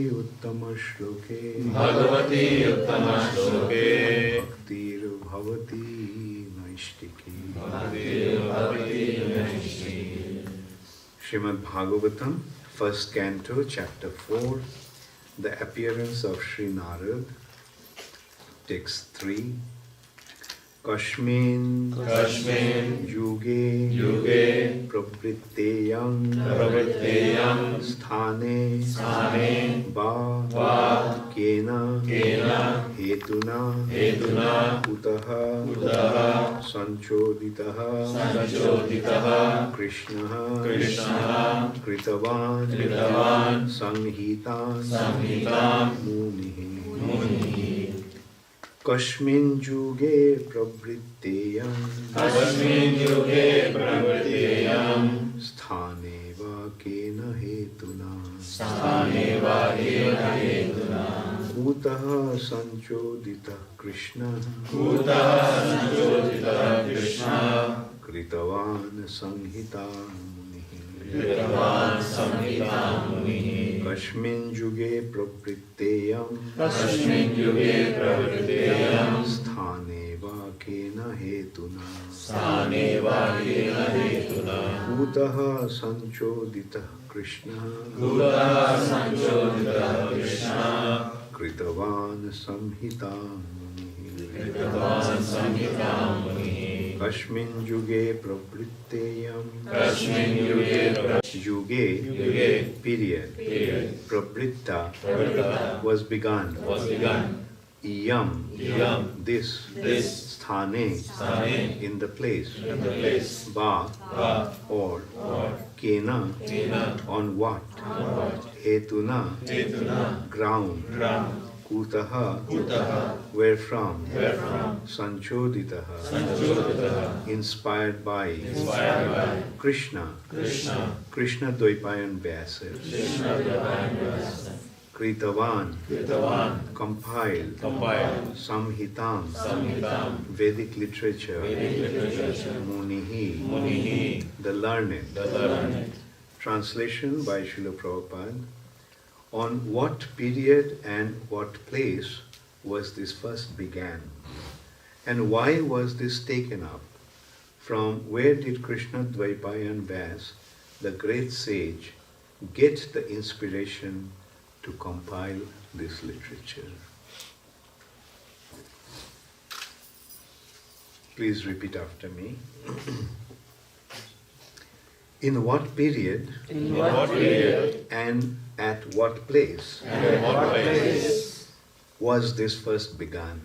Uttama Shloke Bhagavati Uttama Shloke Bhaktir Bhavati Naishtiki Bhaktir Bhavati Naishtiki. Srimad Bhagavatam, first canto, chapter 4, the appearance of Sri Narad, text 3. Kashmin Yuge Pravritteyam Sthane Va Kena Hetuna Utaha Sanchoditaha Krishna Kritavan Samhitam Munihi. Kashmin Yuge Pravritteyam Sthane Va Kena Hetuna Utaha Sanchodita Krishna Kritavan Samhitam Munihi. Kashmin Yuge Pravritteyam Sthane Va Kena Hetuna Utaha Sanchodita Krishna Kritavan Samhitam Munihi. Kashmin Yuge Pravritteyam Yuge period. Pravritta was begun. Iyam this. Sthane in the place. Va or. Kena on what. Hetuna ground. Kutaha where from. Sanchoditaha inspired by. Krishna Dvaipayan Vyasa. Kritavan compiled. Samhitam Vedic literature. Munihi the learned. Translation by Srila Prabhupada. On what period and what place was this first began? And why was this taken up? From where did Krishna Dvaipayan Vyasa, the great sage, get the inspiration to compile this literature? Please repeat after me. In what period and at what place was this first begun?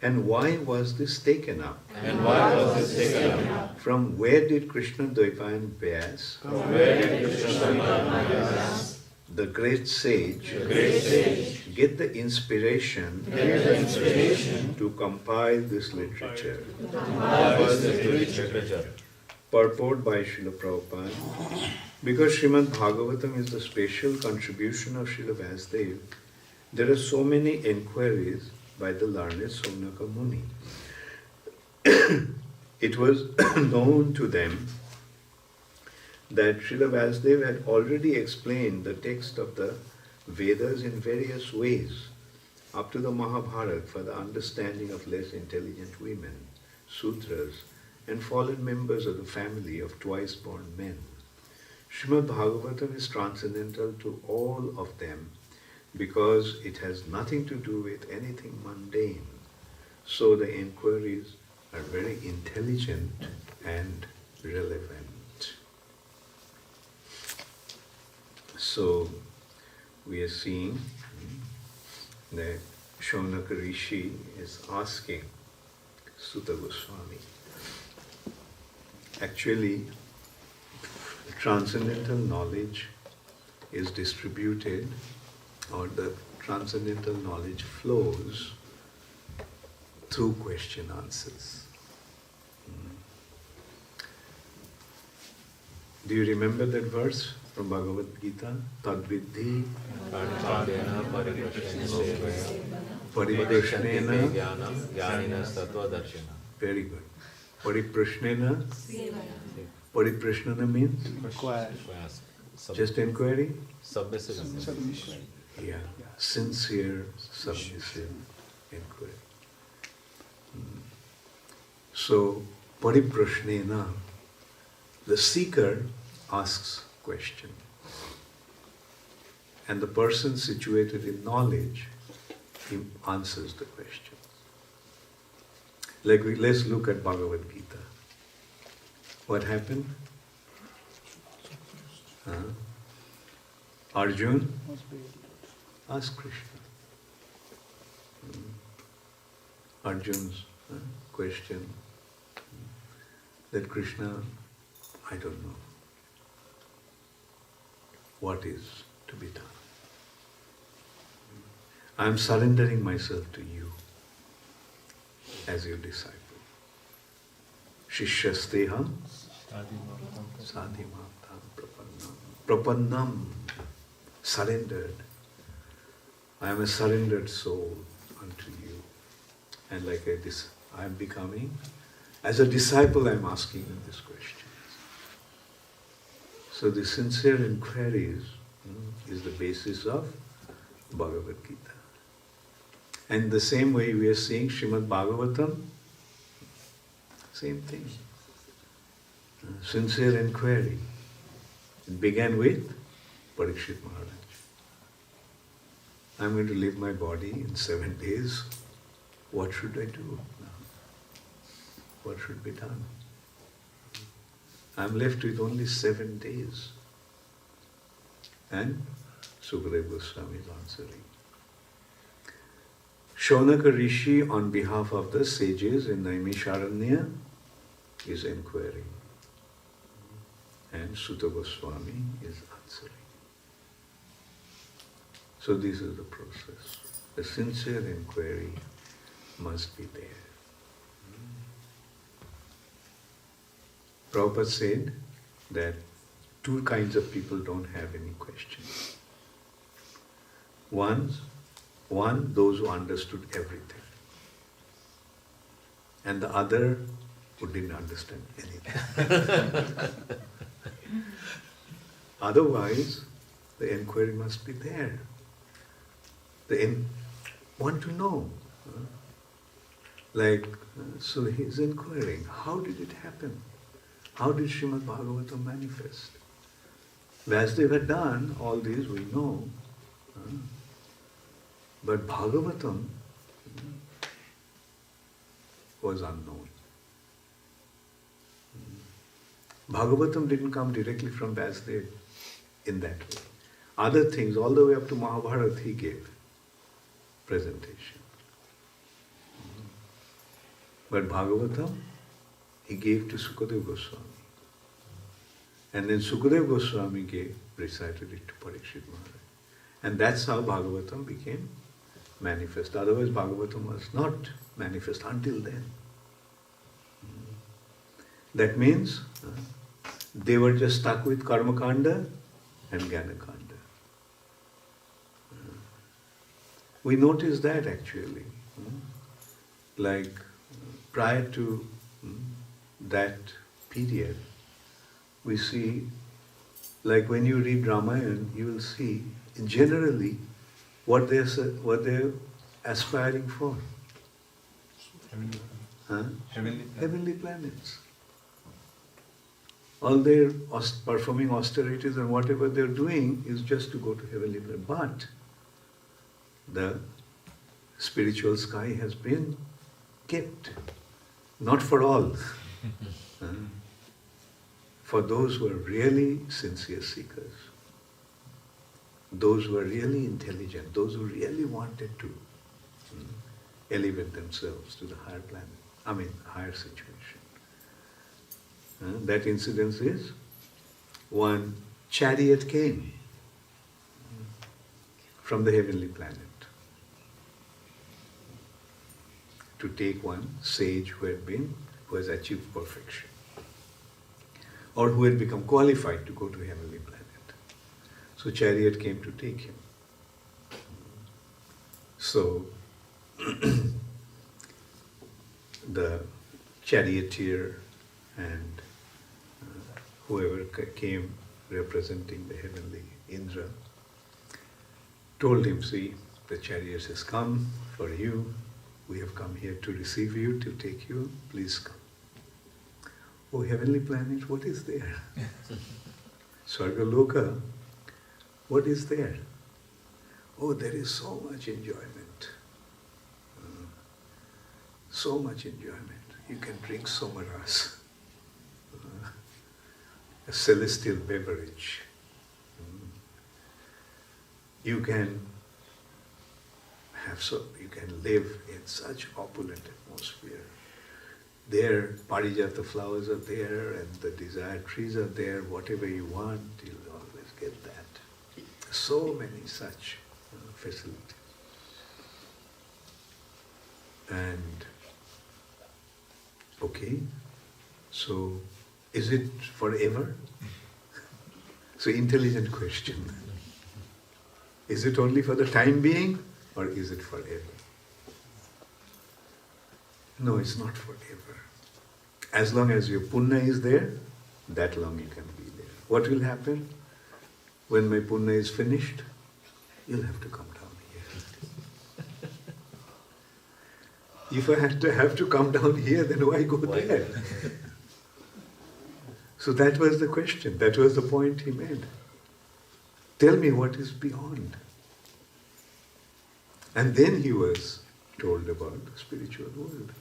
And why was this taken up? From where did Krishna Dvaipayan Vyasa, the great sage, get the inspiration to compile this literature? Purport by Srila Prabhupada. Because Srimad Bhagavatam is the special contribution of Srila Vyasadeva, there are so many enquiries by the learned Somnaka Muni. It was known to them that Srila Vyasadeva had already explained the text of the Vedas in various ways, up to the Mahabharata for the understanding of less intelligent women, sutras, and fallen members of the family of twice-born men. Srimad Bhagavatam is transcendental to all of them because it has nothing to do with anything mundane. So the inquiries are very intelligent and relevant. So we are seeing that Shaunaka Rishi is asking Sutta Goswami. Actually, transcendental knowledge is distributed, or the transcendental knowledge flows through question answers. Do you remember that verse from Bhagavad Gita? Tadviddhi Pariprashnena. Very good. Pariprashnena. Pariprashnana means? Just inquiry? Submissive inquiry. Submission. Yeah. Sincere, submissive inquiry. So, pariprashnena, the seeker asks question. And the person situated in knowledge, he answers the question. Let's look at Bhagavad Gita. What happened? Arjun asked Krishna. Arjun's question that Krishna, I don't know what is to be done. I am surrendering myself to you as your disciple. Shishyasteha sadhimatam prapannam. Prapannam, surrendered. I am a surrendered soul unto you. And like this, I am becoming, as a disciple I am asking you this question. So the sincere inquiries is the basis of Bhagavad Gita. And the same way we are seeing Srimad Bhagavatam, same thing. Sincere inquiry. It began with Parikshit Maharaj. I'm going to leave my body in 7 days. What should I do now? What should be done? I'm left with only 7 days. And Sukadeva Goswami is answering. Shaunaka Rishi, on behalf of the sages in Naimisharanya, is inquiring. And Sutta Goswami is answering. So this is the process. A sincere inquiry must be there. Prabhupada said that 2 kinds of people don't have any questions. One, those who understood everything. And the other who didn't understand anything. Otherwise, the inquiry must be there. Want to know. So he's inquiring, how did it happen? How did Srimad Bhagavatam manifest? Vyasadeva had done all these, we know. But Bhagavatam was unknown. Bhagavatam didn't come directly from Vyasadeva in that way. Other things, all the way up to Mahabharata, he gave presentation. But Bhagavatam, he gave to Sukadeva Goswami. And then Sukadeva Goswami recited it to Parikshit Maharaj. And that's how Bhagavatam became manifest. Otherwise, Bhagavatam was not manifest until then. That means they were just stuck with Karma Kanda and Jnana Kanda. We notice that actually. Like prior to that period, we see, like when you read Ramayana, you will see generally what they're aspiring for. Heavenly planets. All their performing austerities and whatever they're doing is just to go to heavenly planets. But the spiritual sky has been kept. Not for all. For those who are really sincere seekers. Those who are really intelligent. Those who really wanted to elevate themselves to the higher planet. Higher situation. That incidence is, one chariot came from the heavenly planet to take one sage who has achieved perfection, or who had become qualified to go to heavenly planet. So chariot came to take him. So the charioteer and whoever came representing the heavenly Indra, told him, see, the chariot has come for you. We have come here to receive you, to take you. Please come. Oh, heavenly planet, what is there? Swargaloka, what is there? Oh, there is so much enjoyment. So much enjoyment. You can drink somaras, a celestial beverage. You can you can live in such opulent atmosphere. There, parijata flowers are there, and the desired trees are there. Whatever you want, you'll always get that. So many such facilities. And okay, so is it forever? So intelligent question. Is it only for the time being, or is it forever? No, it's not forever. As long as your punya is there, that long you can be there. What will happen? When my punya is finished, you'll have to come down here. If I have to come down here, then why go there? So that was the question. That was the point he made. Tell me what is beyond. And then he was told about the spiritual world.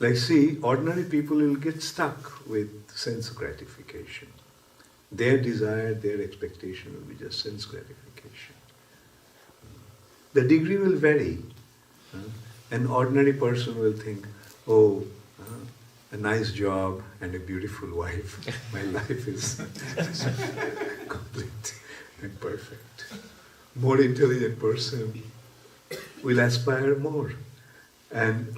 Like, see, ordinary people will get stuck with sense gratification. Their desire, their expectation will be just sense gratification. The degree will vary. An ordinary person will think, oh, a nice job and a beautiful wife. My life is complete and perfect. More intelligent person will aspire more. And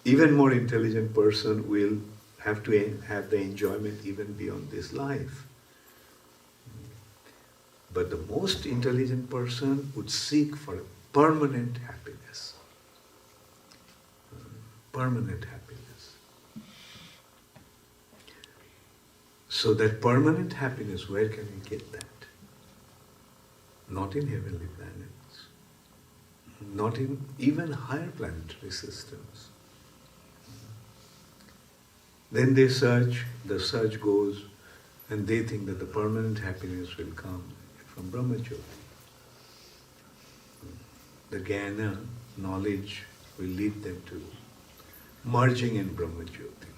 even more intelligent person will have to have the enjoyment even beyond this life. But the most intelligent person would seek for a permanent happiness. Permanent happiness. So that permanent happiness, where can we get that? Not in heavenly planets. Not in even higher planetary systems. Then they search, the search goes, and they think that the permanent happiness will come from Brahmajyoti. The jnana, knowledge, will lead them to merging in Brahmajyoti.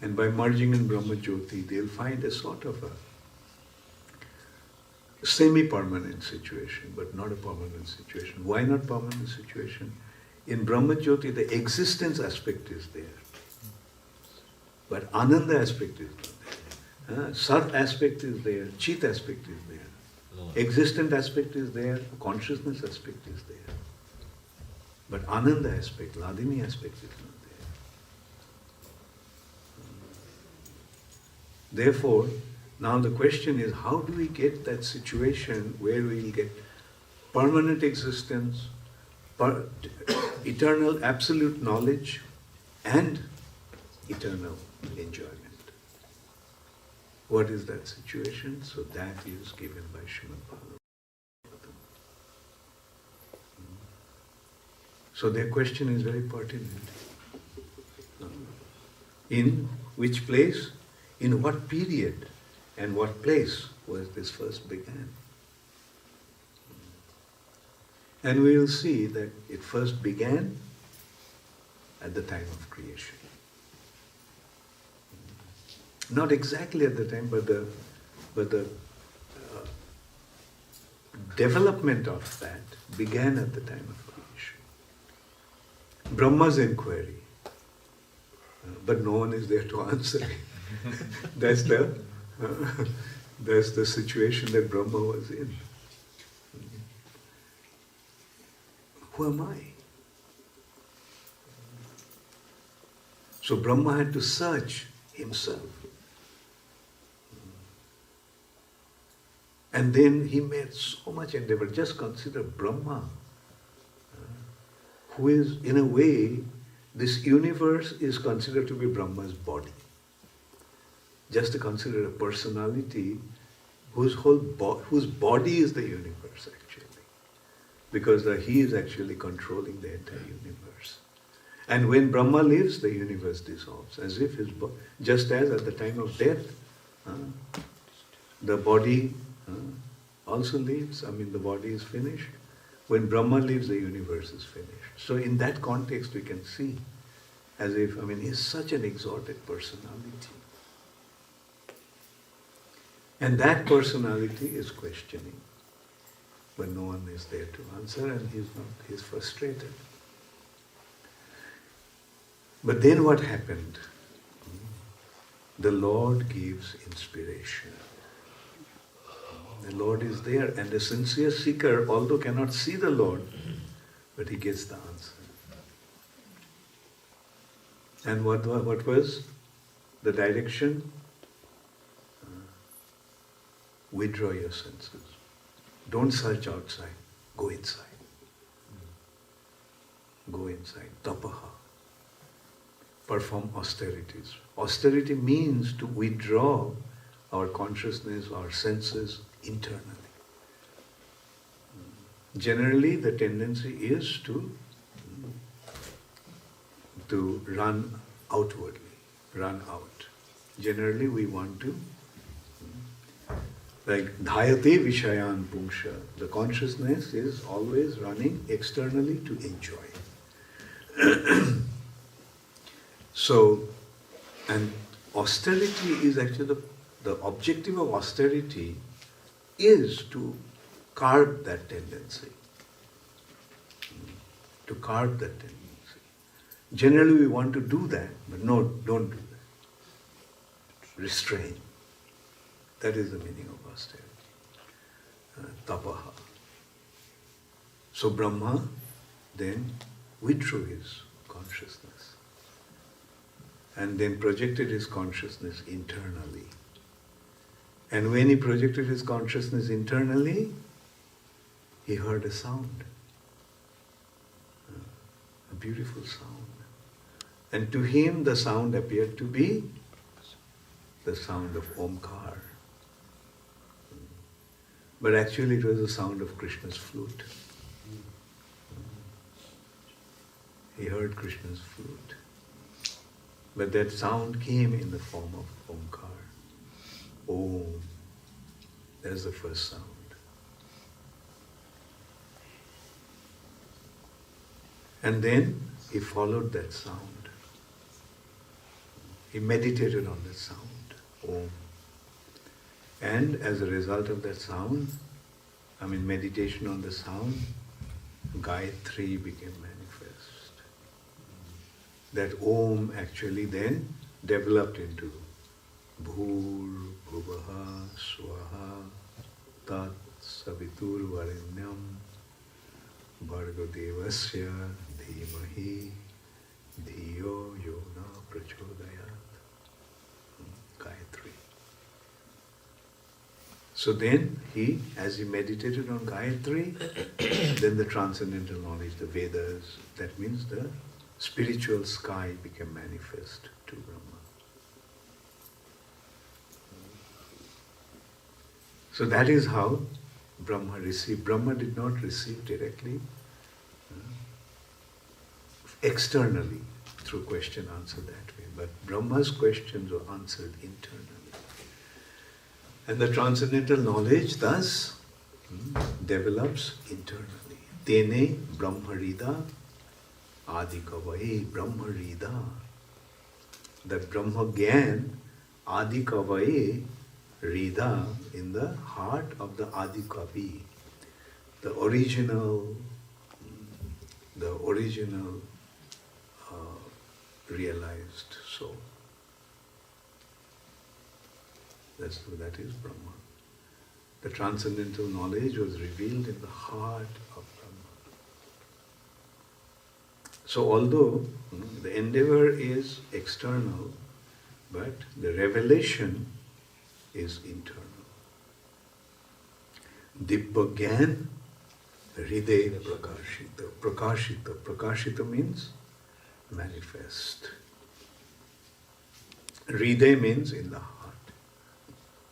And by merging in Brahmajyoti, they'll find a sort of a semi-permanent situation, but not a permanent situation. Why not permanent situation? In Brahmajyoti, the existence aspect is there. But Ananda aspect is not there. Sat aspect is there, Chit aspect is there. Existent aspect is there, consciousness aspect is there. But Ananda aspect, Ladini aspect is not there. Therefore, now the question is, how do we get that situation where we will get permanent existence, eternal absolute knowledge, and eternal enjoyment? What is that situation? So that is given by Srimad Bhagavatam. So their question is very pertinent. In which place, in what period, and what place was this first began? And we will see that it first began at the time of creation. Not exactly at the time, but the development of that began at the time of creation. Brahma's inquiry, but no one is there to answer it. That's the situation that Brahma was in. Who am I? So Brahma had to search himself. And then he made so much endeavor. Just consider Brahma, who is in a way this universe is considered to be Brahma's body. Just to consider a personality whose body is the universe actually. Because he is actually controlling the entire universe. And when Brahma leaves, the universe dissolves, as if just as at the time of death, the body also leaves. I mean, the body is finished. When Brahma leaves, the universe is finished. So in that context, we can see as if, I mean, he's such an exalted personality. And that personality is questioning when no one is there to answer, and he's frustrated. But then what happened? The Lord gives inspiration. The Lord is there, and the sincere seeker, although cannot see the Lord, but he gets the answer. And what was the direction? Withdraw your senses. Don't search outside. Go inside. Go inside. Tapaha. Perform austerities. Austerity means to withdraw our consciousness, our senses internally. Generally, the tendency is to run outwardly, run out. Generally, we want to, like dhayate vishayan pungsha, the consciousness is always running externally to enjoy. So, and austerity is actually the objective of austerity is to curb that tendency. To curb that tendency. Generally we want to do that, but no, don't do that. Restrain. That is the meaning of austerity. Tapaha. So Brahma then withdrew his consciousness and then projected his consciousness internally. And when he projected his consciousness internally, he heard a sound. A beautiful sound. And to him the sound appeared to be the sound of Omkar. But actually it was the sound of Krishna's flute. He heard Krishna's flute. But that sound came in the form of Omkar. Om. That's the first sound. And then he followed that sound. He meditated on that sound, Om. And as a result of that sound, meditation on the sound, Gayatri became manifest. That Om actually then developed into Bhur, Bhuvaha, Swaha, Tat, Savitur, Varenyam, Bhargo Devasya, Dhimahi, Dhiyo, Yona, Prachodayat, Gayatri. So then as he meditated on Gayatri, then the transcendental knowledge, the Vedas, that means the spiritual sky became manifest to Brahma. So that is how Brahma received. Brahma did not receive directly, externally, through question answer that way. But Brahma's questions were answered internally. And the transcendental knowledge thus develops internally. Tene Brahmarida Adikavaye Brahmarida. That Brahma Gyan Adikavaye Rida in the heart of the Adikavi, the original realized soul. That is Brahma. The transcendental knowledge was revealed in the heart of Brahma. So although the endeavor is external, but the revelation is internal. Dibba Gyan Hriday Prakashita. Prakashita means manifest. Hriday means in the heart.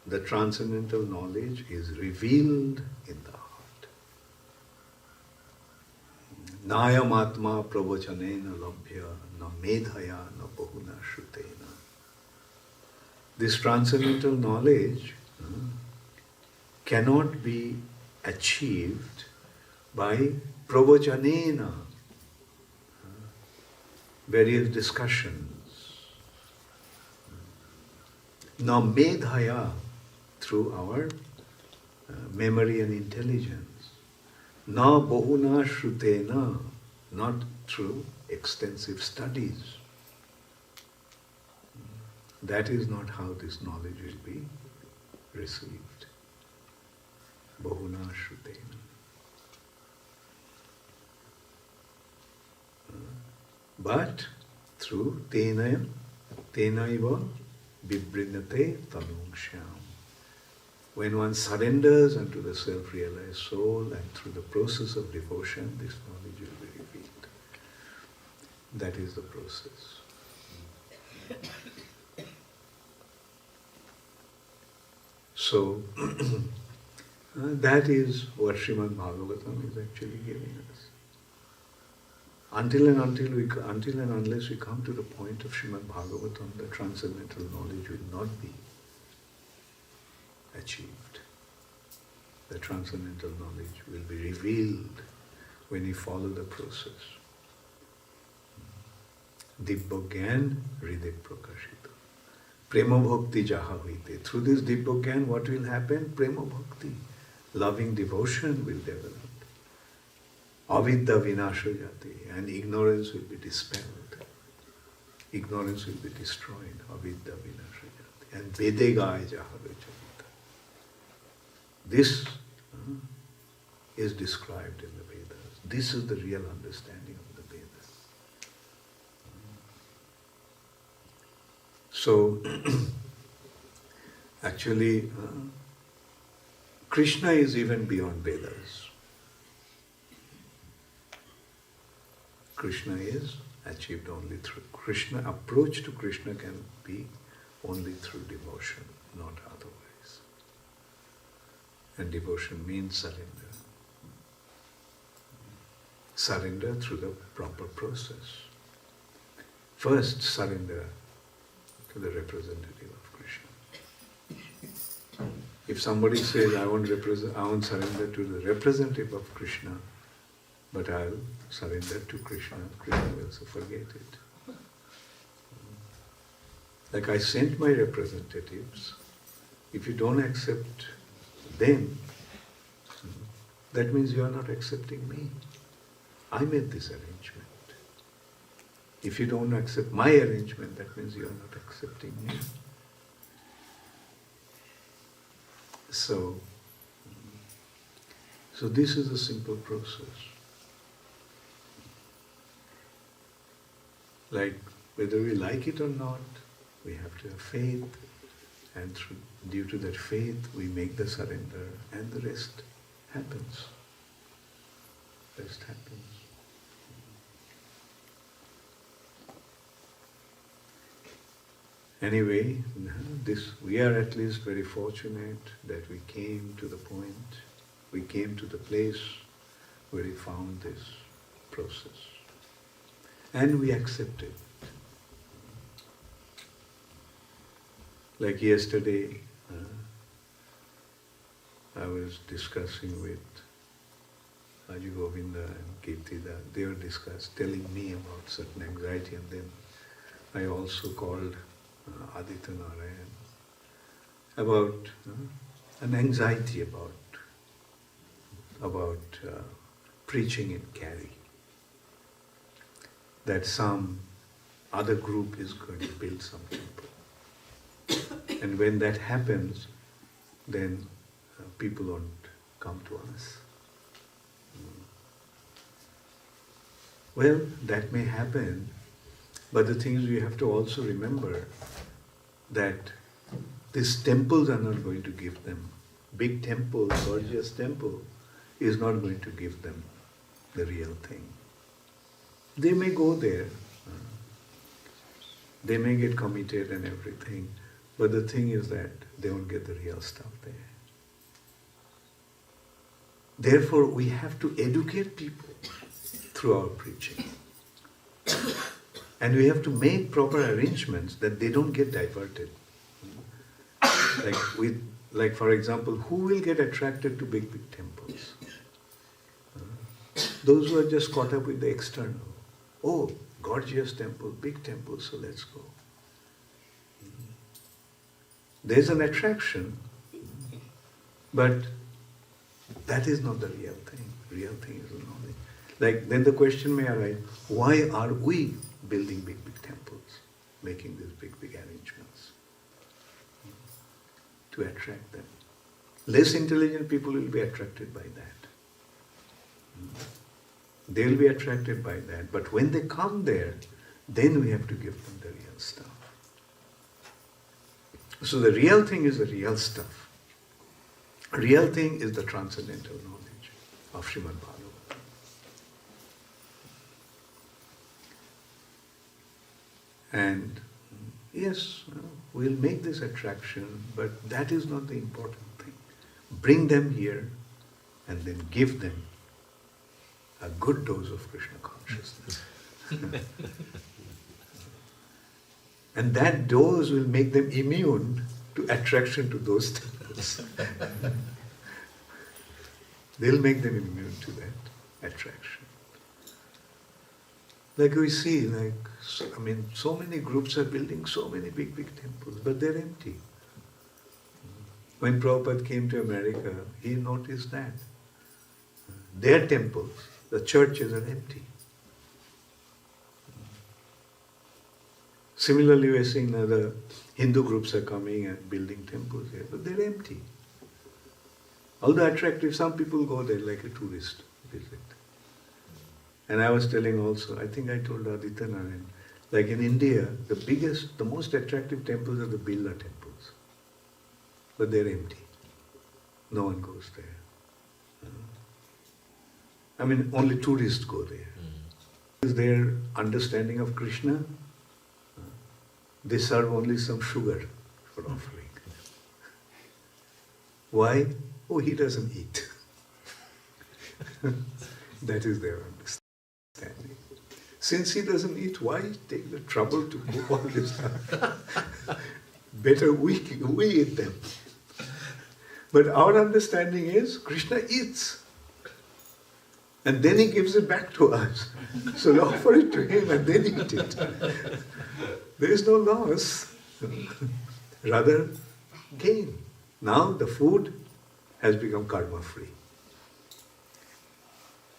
The transcendental knowledge is revealed in the heart. Nayam atma pravachanena labhya na medhaya na bahuna shrutena. This transcendental knowledge cannot be achieved by pravachanena, various discussions, na medhaya, through our memory and intelligence, na bahuna shrutena, not through extensive studies. That is not how this knowledge will be received. Bahuna shrutena. But through tenaiva vibrinate tanung shyam. When one surrenders unto the self-realized soul and through the process of devotion, this knowledge will be revealed. That is the process. So, that is what Srimad Bhagavatam is actually giving us. Until and unless we come to the point of Srimad Bhagavatam, the transcendental knowledge will not be achieved. The transcendental knowledge will be revealed when you follow the process. Dibbogyan hriday prakashita. Prema bhakti jaha hoite. Through this Dibbogyan, what will happen? Prema bhakti. Loving devotion will develop. Avidya vinasha jati. And ignorance will be dispelled. Ignorance will be destroyed. Avidya vinasha jati. And vedegaya jaha vechamita. This is described in the Vedas. This is the real understanding of the Vedas. So, actually, Krishna is even beyond Vedas. Krishna is achieved only through Krishna. Approach to Krishna can be only through devotion, not otherwise. And devotion means surrender. Surrender through the proper process. First, surrender to the representative of Krishna. If somebody says, I want surrender to the representative of Krishna, but I'll surrender to Krishna, Krishna will also forget it. Like I sent my representatives, if you don't accept them, that means you are not accepting me. I made this arrangement. If you don't accept my arrangement, that means you are not accepting me. So this is a simple process. Like whether we like it or not, we have to have faith, and due to that faith we make the surrender, and the rest happens. Rest happens. Anyway, we are at least very fortunate that we came to the point, we came to the place where we found this process. And we accepted. Like yesterday, I was discussing with Aji Govinda and Kirtida. They were telling me about certain anxiety, and then I also called Aditya Narayan about an anxiety about preaching in Caru. That some other group is going to build some temple. And when that happens, then people won't come to us. Well, that may happen, but the thing is we have to also remember that these temples are not going to give them. Big temple, gorgeous temple, is not going to give them the real thing. They may go there They may get committed and everything, but the thing is that they won't get the real stuff there. Therefore, we have to educate people through our preaching. And we have to make proper arrangements that they don't get diverted. Like for example, who will get attracted to big, big temples? Those who are just caught up with the external. Oh, gorgeous temple, big temple, so let's go. There's an attraction, but that is not the real thing. Real thing is the knowledge. Like then the question may arise, why are we building big, big temples, making these big, big arrangements to attract them? Less intelligent people will be attracted by that. They will be attracted by that. But when they come there, then we have to give them the real stuff. So the real thing is the real stuff. Real thing is the transcendental knowledge of Srimad Bhagavatam. And yes, we'll make this attraction, but that is not the important thing. Bring them here and then give them a good dose of Krishna consciousness. And that dose will make them immune to attraction to those temples. They'll make them immune to that attraction. Like we see, so many groups are building so many big, big temples, but they're empty. When Prabhupada came to America, he noticed that. Their temples, the churches are empty. Similarly, we're seeing now the Hindu groups are coming and building temples here, but they're empty. Although attractive, some people go there like a tourist visit. And I was telling also, I think I told Aditya Narayan, like in India, the most attractive temples are the Birla temples. But they're empty. No one goes there. Only tourists go there. Is their understanding of Krishna? They serve only some sugar for offering. Why? Oh, he doesn't eat. That is their understanding. Since he doesn't eat, why take the trouble to cook all this stuff? Better we eat them. But our understanding is Krishna eats. And then he gives it back to us. So offer it to him and then eat it. There is no loss. Rather, gain. Now the food has become karma-free.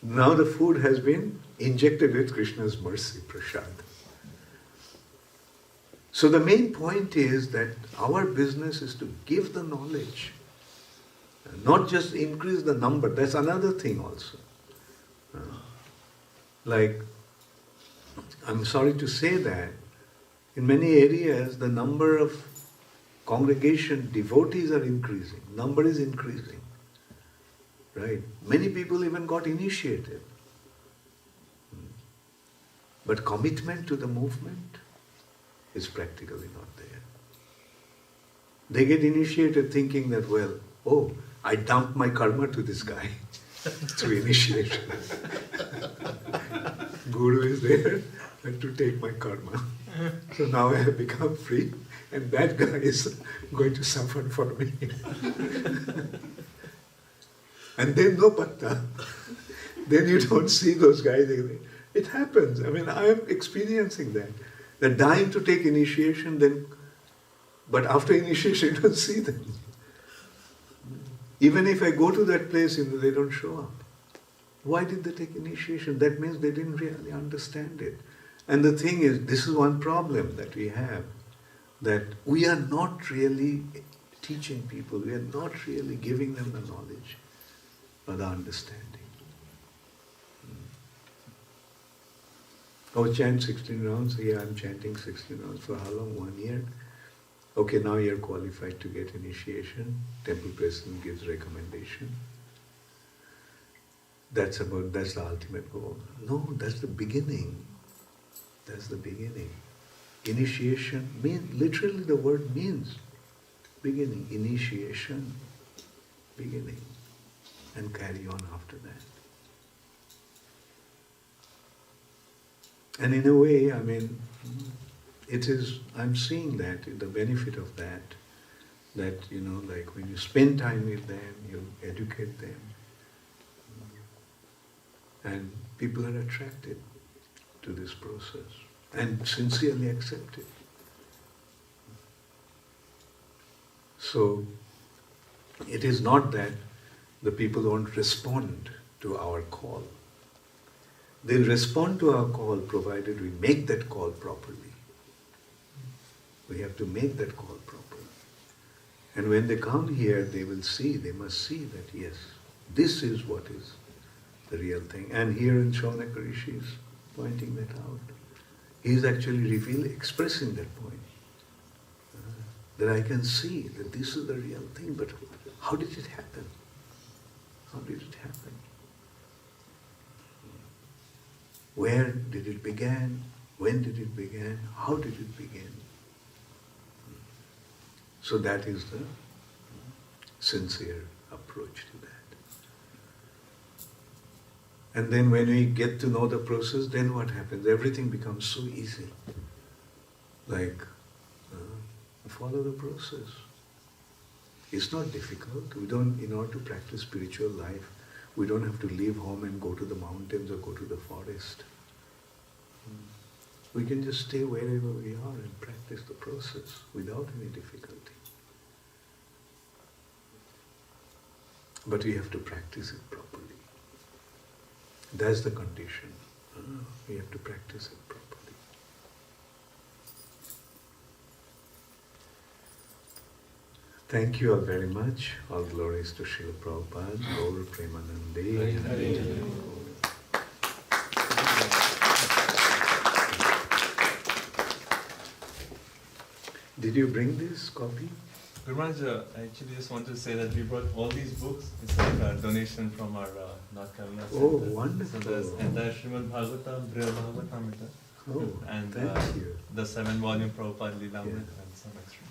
Now the food has been injected with Krishna's mercy, prasad. So the main point is that our business is to give the knowledge. Not just increase the number. That's another thing also. I'm sorry to say that, in many areas the number of congregation devotees are increasing. Number is increasing. Right? Many people even got initiated. But commitment to the movement is practically not there. They get initiated thinking that, I dumped my karma to this guy through initiation. Guru is there to take my karma. So now I have become free and that guy is going to suffer for me. And then no patta. Then you don't see those guys. It happens. I am experiencing that. They're dying to take initiation, but after initiation you don't see them. Even if I go to that place, they don't show up. Why did they take initiation? That means they didn't really understand it. And the thing is, this is one problem that we have, that we are not really teaching people, we are not really giving them the knowledge or the understanding. Chant 16 rounds. Yeah, I'm chanting 16 rounds. For how long? 1 year? Okay, now you're qualified to get initiation. Temple president gives recommendation. That's the ultimate goal. No, that's the beginning. That's the beginning. Initiation literally the word means beginning, initiation, beginning, and carry on after that. And in a way, I'm seeing that, the benefit of that, like when you spend time with them, you educate them, and people are attracted to this process and sincerely accept it. So, it is not that the people won't respond to our call. They'll respond to our call provided we make that call properly. We have to make that call properly. And when they come here, they must see that yes, this is what is the real thing. And here in Shaunaka Rishi is pointing that out. He is actually expressing that point. That I can see that this is the real thing, but how did it happen? How did it happen? Where did it begin? When did it begin? How did it begin? So that is the sincere approach to that. And then when we get to know the process, then what happens? Everything becomes so easy. Like, follow the process. It's not difficult. In order to practice spiritual life, we don't have to leave home and go to the mountains or go to the forest. We can just stay wherever we are and practice the process without any difficulty. But we have to practice it properly. That's the condition. We have to practice it properly. Thank you all very much. All glories to Srila Prabhupada, Gaur Premanande. Did you bring this copy? Maharaj, I actually just wanted to say that we brought all these books. It's like a donation from our North Carolina center. Oh, wonderful. So there's entire Srimad Bhagavatam, Briha Bhagavatamrita, and thank you. the 7-volume Prabhupada Lilamrita and some extra.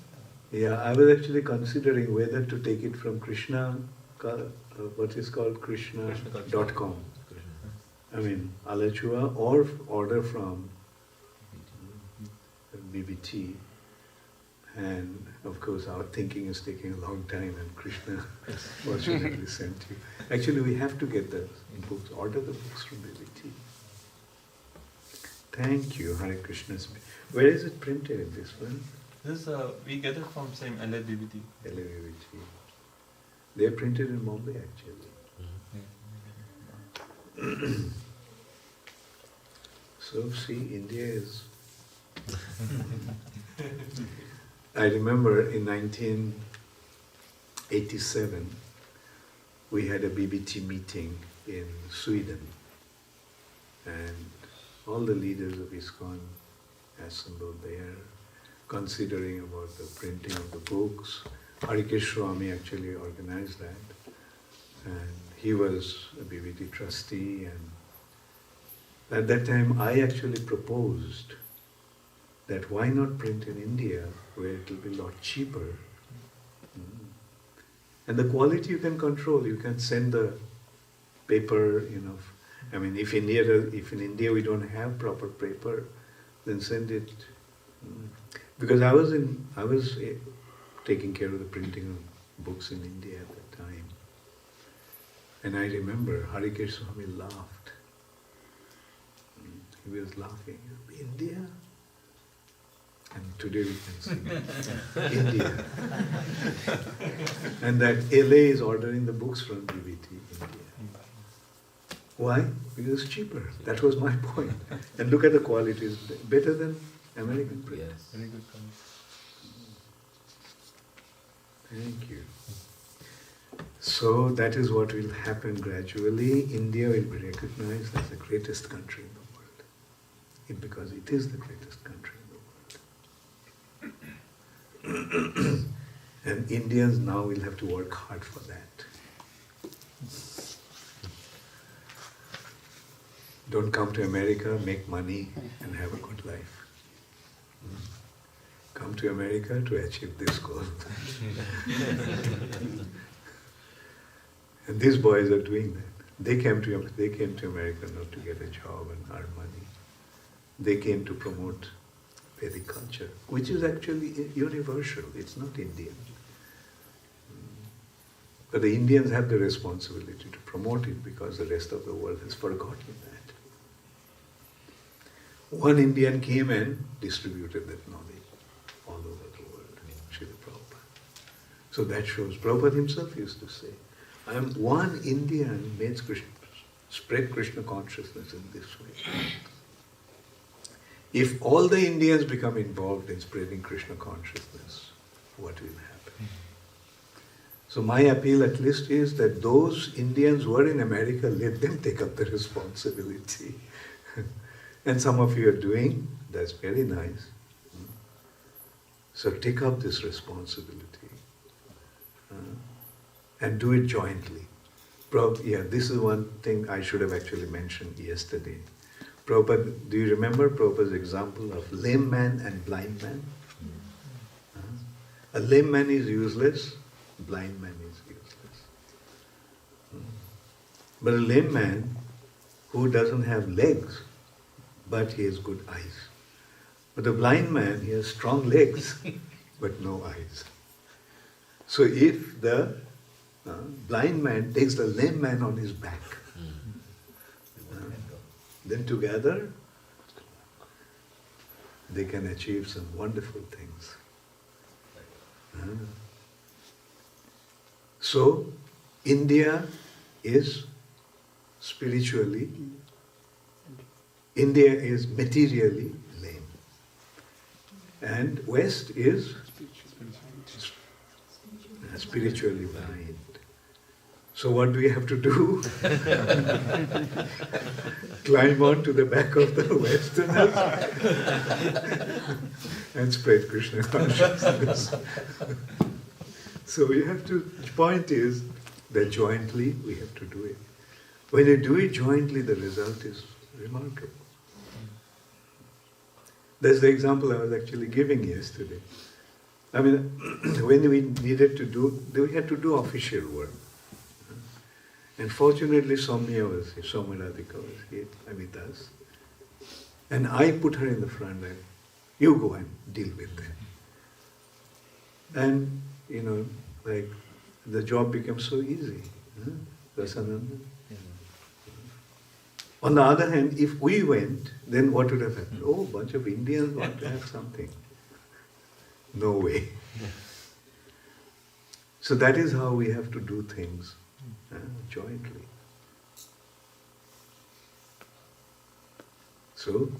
Yeah, I was actually considering whether to take it from Krishna, what is called Krishna.com. Alachua, or order from BBT. And of course our thinking is taking a long time and Krishna fortunately sent you. Actually we have to get the books, order the books from BBT. Thank you, Hare Krishna. Where is it printed in this one? This we get it from same LA BBT. LA BBT. They are printed in Bombay actually. So see, India is... I remember in 1987, we had a BBT meeting in Sweden, and all the leaders of ISKCON assembled there, considering about the printing of the books. Swami actually organized that, and he was a BBT trustee, and at that time I actually proposed that why not print in India, where it will be a lot cheaper. And the quality you can control. You can send the paper, if in India we don't have proper paper, then send it. Because I was taking care of the printing of books in India at that time. And I remember Harikesh Swami laughed. He was laughing. India? And today we can see India. And that LA is ordering the books from BBT India. Why? Because it's cheaper. That was my point. And look at the quality. It's better than American print. Yes. Very good comment. Thank you. So that is what will happen gradually. India will be recognized as the greatest country in the world. Because it is the greatest country. And Indians now will have to work hard for that. Don't come to America, make money, and have a good life. come to America to achieve this goal. And these boys are doing that. They came to America not to get a job and earn money. They came to promote Vedic culture, which is actually universal. It's not Indian. But the Indians have the responsibility to promote it because the rest of the world has forgotten that. One Indian came and distributed that knowledge all over the world, Srila Prabhupada. So that shows, Prabhupada himself used to say, I am one Indian makes Krishna, spread Krishna consciousness in this way. If all the Indians become involved in spreading Krishna consciousness, what will happen? So my appeal at least is that those Indians who are in America, let them take up the responsibility. And some of you are doing, that's very nice. So take up this responsibility and do it jointly. This is one thing I should have actually mentioned yesterday. Prabhupada, do you remember Prabhupada's example of lame man and blind man? A lame man is useless, blind man is useless. But a lame man who doesn't have legs, but he has good eyes. But the blind man, he has strong legs, but no eyes. So if the blind man takes the lame man on his back, then together they can achieve some wonderful things. So, India is spiritually, India is materially lame. And West is spiritually blind. So what do we have to do? Climb on to the back of the Westerners and spread Krishna consciousness. So we have to, the point is that jointly we have to do it. When you do it jointly, the result is remarkable. That's the example I was actually giving yesterday. I mean, when we needed to do, we had to do official work. And fortunately, Soumya was here, Soumya Radhika was here with us. And I put her in the front and you go and deal with them. And, the job became so easy. Rasananda. On the other hand, if we went, then what would have happened? Oh, a bunch of Indians want to have something. No way. So that is how we have to do things jointly. So,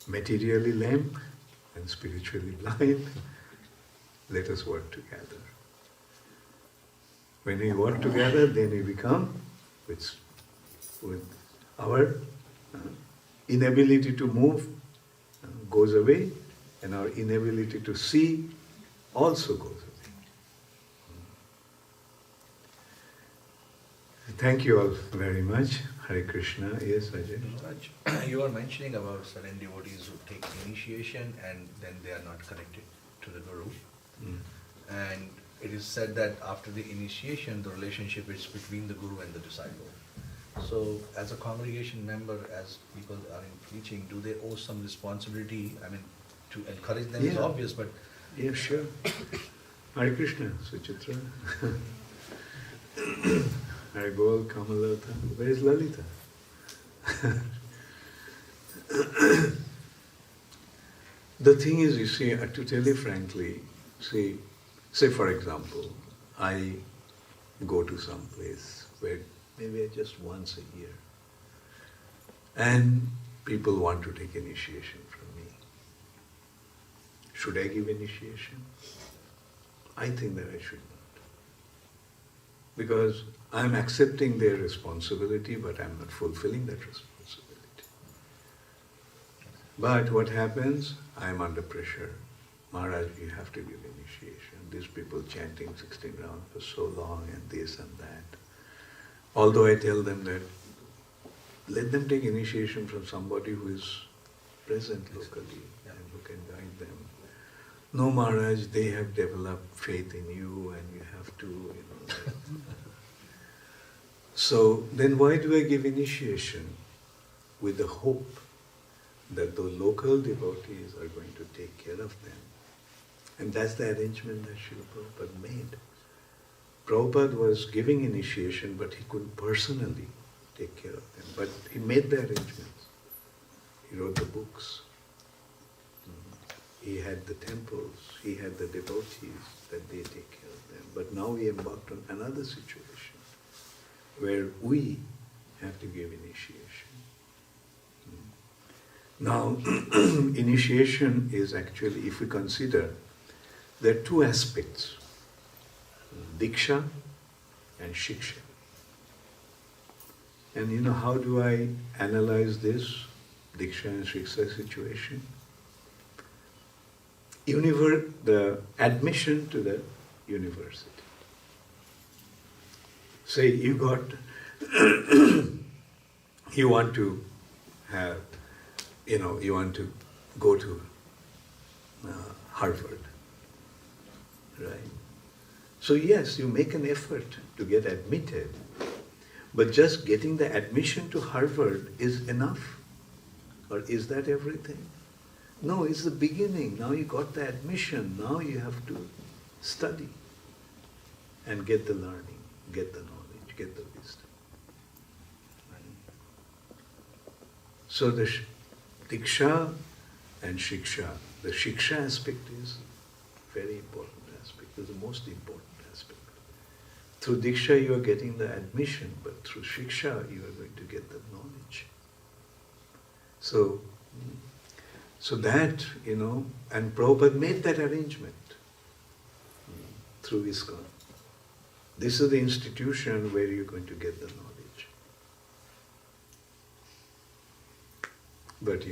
materially lame and spiritually blind, let us work together. When we work together, then we become, with our inability to move goes away, and our inability to see also goes away. Thank you all very much. Hare Krishna. Yes, Ajay. Maharaj, you were mentioning about certain devotees who take initiation and then they are not connected to the Guru. And it is said that after the initiation, the relationship is between the Guru and the disciple. So, as a congregation member, as people are in preaching, do they owe some responsibility? I mean, to encourage them is obvious, but... Yeah, sure. Hare Krishna, Suchitra. Hare Gol, Kamalata. Where is Lalita? The thing is, you see, to tell you frankly, say for example, I go to some place where maybe just once a year, and people want to take initiation from me. Should I give initiation? I think that I should not. Because I'm accepting their responsibility, but I'm not fulfilling that responsibility. But what happens? I'm under pressure. Maharaj, you have to give initiation. These people chanting 16 rounds for so long and this and that. Although I tell them that, let them take initiation from somebody who is present locally and who can guide them. no Maharaj, they have developed faith in you and you have to, you know. So then why do I give initiation? With the hope that the local devotees are going to take care of them. And that's the arrangement that Srila Prabhupada made. Prabhupada was giving initiation, but he couldn't personally take care of them. But he made the arrangements. He wrote the books. He had the temples. He had the devotees that they take care of them. But now we embarked on another situation where we have to give initiation. Now, initiation is actually, if we consider, there are two aspects, Diksha and Shiksha. And you know, how do I analyze this Diksha and Shiksha situation? The admission to the university. Say you got, you want to have, you want to go to Harvard, right? So yes, you make an effort to get admitted, but just getting the admission to Harvard is enough? Or is that everything? No, it's the beginning. Now you got the admission, now you have to study and get the learning, get the knowledge, get the wisdom. So the Diksha and Shiksha, the Shiksha aspect is very important aspect, is the most important aspect. Through Diksha you are getting the admission, but through Shiksha you are going to get the knowledge. So that, and Prabhupada made that arrangement through ISKCON. This is the institution where you're going to get the knowledge. But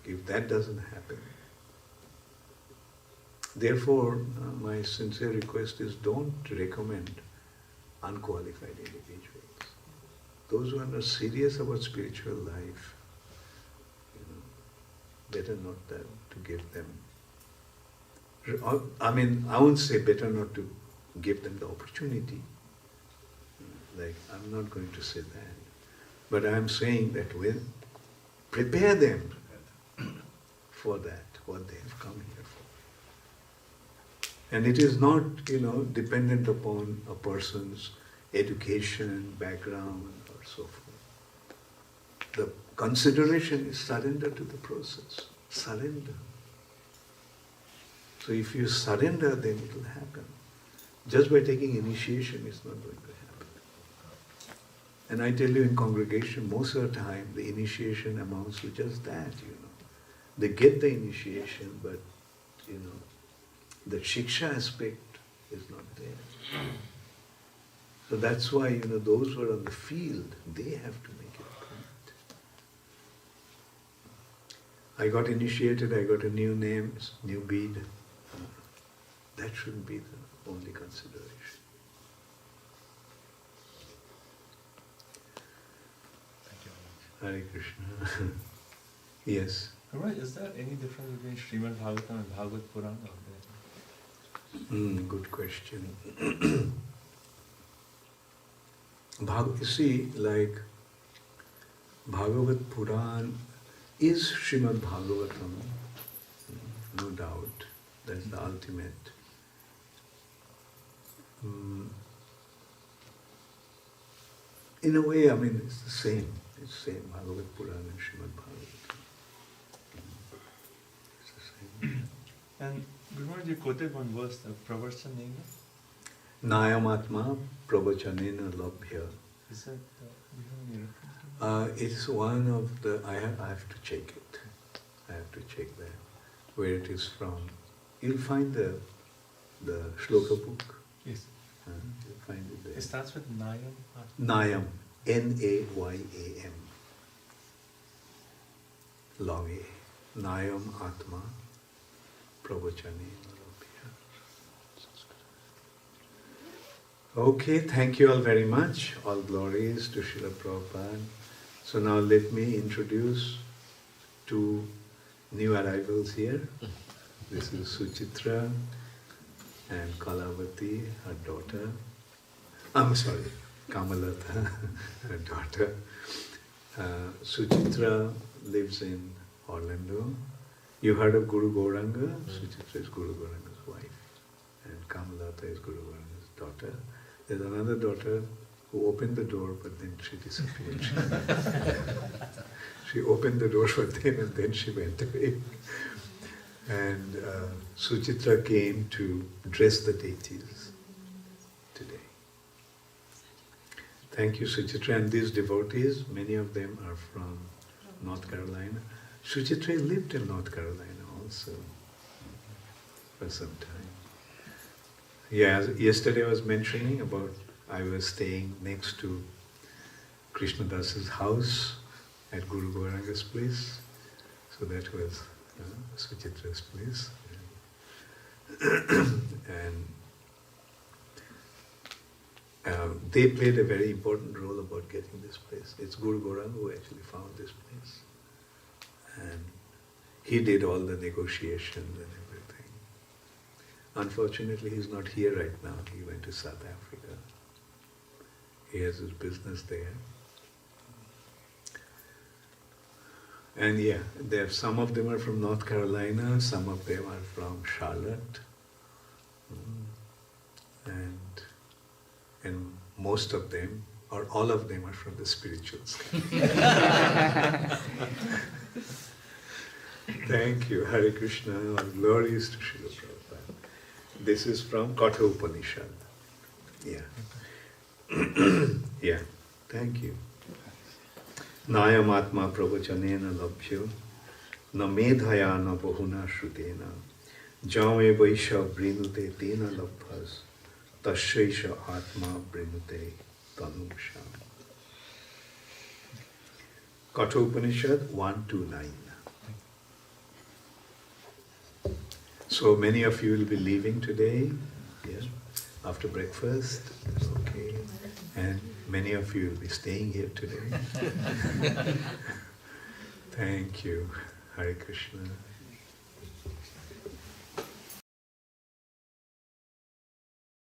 if that doesn't happen, therefore my sincere request is don't recommend unqualified individuals. Those who are not serious about spiritual life, better not to give them. I won't say better not to give them the opportunity. I'm not going to say that. But I'm saying that prepare them for that, what they have come here for. And it is not, dependent upon a person's education, background, or so forth. The consideration is surrender to the process. Surrender. So if you surrender, then it will happen. Just by taking initiation, it's not going to happen. And I tell you, in congregation, most of the time, the initiation amounts to just that, They get the initiation, but, the Shiksha aspect is not there. So that's why, those who are on the field, they have to make it a point. I got initiated, I got a new name, new bead. That shouldn't be the only consideration. Thank you very much. Hare Krishna. Yes. Right, is there any difference between Srimad Bhagavatam and Bhagavad Purana? Good question. You see, like Bhagavad Puran is Srimad Bhagavatam, no doubt. That's the ultimate. In a way, it's the same. It's the same, Bhagavad Puran and Srimad Bhagavatam. It's the same. And Guru, you quoted one verse, Pravachanena. Nayamatma pravachanena labhya. Is that, do you have any reference to It's one of the, I have to check it. I have to check that, where it is from. You'll find the shloka book. Yes. You'll find it there. It starts with Nayam. Nayam, N-A-Y-A-M. Long A. Nayam Atma Pravachanena Labhya. Okay, thank you all very much. All glories to Srila Prabhupada. So now let me introduce two new arrivals here. This is Suchitra and Kalavati, her daughter. I'm sorry, Kamalata, her daughter. Suchitra lives in Orlando. You heard of Guru Gauranga? Suchitra is Guru Gauranga's wife. And Kamalata is Guru Gauranga's daughter. There's another daughter who opened the door, but then she disappeared. She opened the door for them and then she went away. And Suchitra came to dress the deities today. Thank you, Suchitra. And these devotees, many of them are from North Carolina. Suchitra lived in North Carolina also for some time. Yeah, yesterday I was mentioning about I was staying next to Krishna Das's house at Guru Gauranga's place. So that was Suchitra's place. And they played a very important role about getting this place. It's Guru Gauranga who actually found this place. And he did all the negotiations and everything. Unfortunately, he's not here right now. He went to South Africa. He has his business there. And yeah, some of them are from North Carolina, some of them are from Charlotte. And most of them, or all of them, are from the spiritual side. Thank you, Hare Krishna, all glories to Srila Prabhupada. This is from Katha Upanishad. Yeah. Yeah, thank you. Nayam atma pravachanena labhyo, na medhaya na bahuna shrutena, jame vaisha brinute tena labhas, tashaisha atma brinute tanumsham. Katha Upanishad 1-9. So many of you will be leaving today, yes, after breakfast, okay, and many of you will be staying here today. Thank you, Hare Krishna.